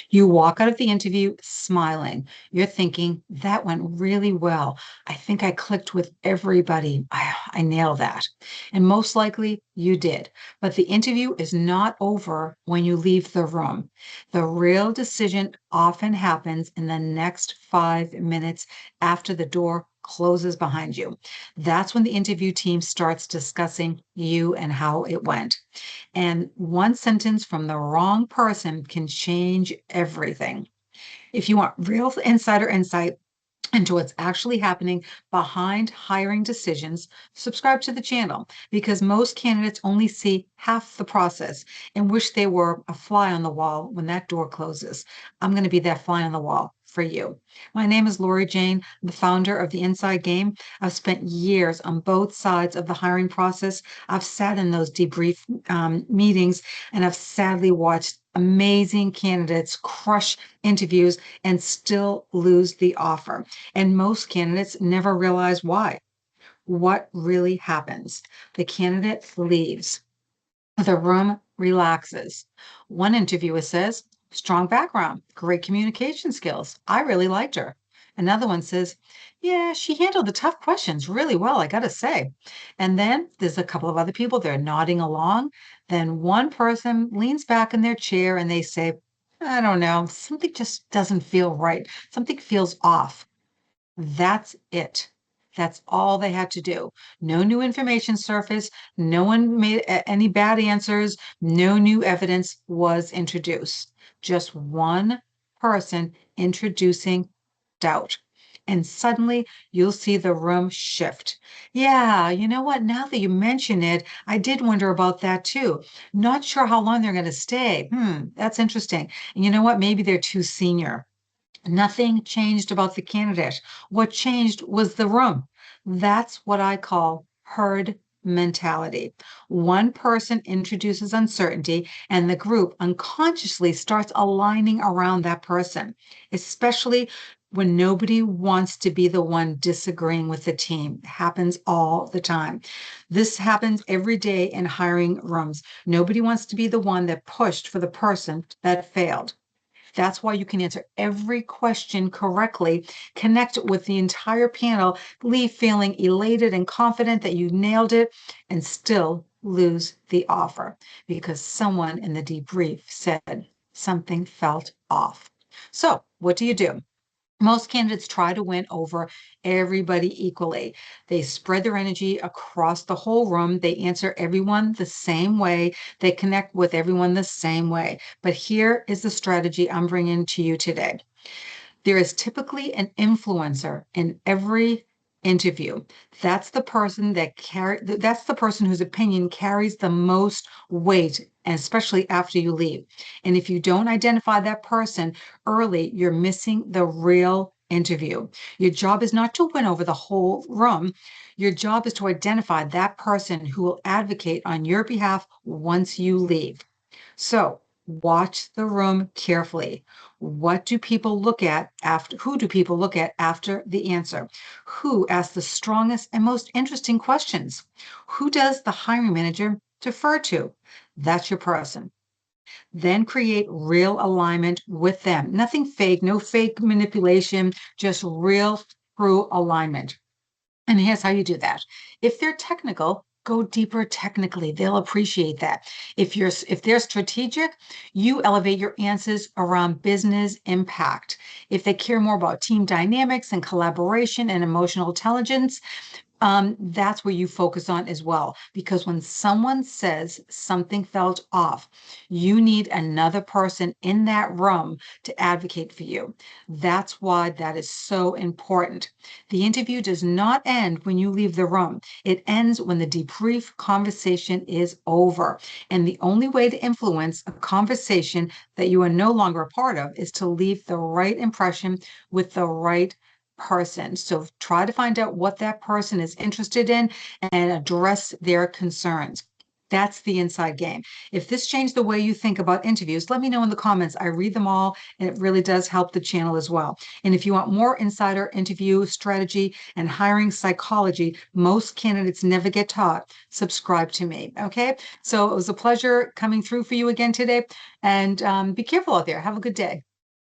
You walk out of the interview smiling. You're thinking, that went really well. I think I clicked with everybody. I nailed that. And most likely you did. But the interview is not over when you leave the room. The real decision often happens in the next 5 minutes after the door closes behind you. That's when the interview team starts discussing you and how it went. And one sentence from the wrong person can change everything. If you want real insider insight into what's actually happening behind hiring decisions, subscribe to the channel because most candidates only see half the process and wish they were a fly on the wall when that door closes. I'm going to be that fly on the wall for you. My name is Lori Jane, the founder of The Inside Game. I've spent years on both sides of the hiring process. I've sat in those debrief meetings and I've sadly watched amazing candidates crush interviews and still lose the offer. And most candidates never realize why. What really happens? The candidate leaves. The room relaxes. One interviewer says, strong background, great communication skills. I really liked her. Another one says, yeah, she handled the tough questions really well, I gotta say. And then there's a couple of other people, they're nodding along. Then one person leans back in their chair and they say, I don't know, something just doesn't feel right. Something feels off. That's it. That's all they had to do. No new information surfaced. No one made any bad answers. No new evidence was introduced. Just one person introducing doubt. And suddenly you'll see the room shift. Yeah, you know what? Now that you mention it, I did wonder about that too. Not sure how long they're going to stay. That's interesting. And you know what? Maybe they're too senior. Nothing changed about the candidate. What changed was the room. That's what I call herd mentality. One person introduces uncertainty, and the group unconsciously starts aligning around that person, especially when nobody wants to be the one disagreeing with the team. It happens all the time. This happens every day in hiring rooms. Nobody wants to be the one that pushed for the person that failed. That's why you can answer every question correctly, connect with the entire panel, leave feeling elated and confident that you nailed it, and still lose the offer because someone in the debrief said something felt off. So, what do you do? Most candidates try to win over everybody equally. They spread their energy across the whole room. They answer everyone the same way. They connect with everyone the same way. But here is the strategy I'm bringing to you today. There is typically an influencer in every interview. That's the person whose opinion carries the most weight, and especially after you leave. And if you don't identify that person early, you're missing the real interview. Your job is not to win over the whole room. Your job is to identify that person who will advocate on your behalf once you leave. So watch the room carefully. What do people look at after? Who do people look at after the answer? Who asks the strongest and most interesting questions? Who does the hiring manager defer to? That's your person. Then create real alignment with them. Nothing fake, no fake manipulation, just real, true alignment. And here's how you do that. If they're technical, go deeper technically. They'll appreciate that. If they're strategic, you elevate your answers around business impact. If they care more about team dynamics and collaboration and emotional intelligence, that's where you focus on as well. Because when someone says something felt off, you need another person in that room to advocate for you. That's why that is so important. The interview does not end when you leave the room. It ends when the debrief conversation is over. And the only way to influence a conversation that you are no longer a part of is to leave the right impression with the right person. So try to find out what that person is interested in and address their concerns. That's the inside game. If this changed the way you think about interviews, let me know in the comments. I read them all, and it really does help the channel as well. And if you want more insider interview strategy and hiring psychology, most candidates never get taught, subscribe to me. Okay. So it was a pleasure coming through for you again today. And be careful out there. Have a good day.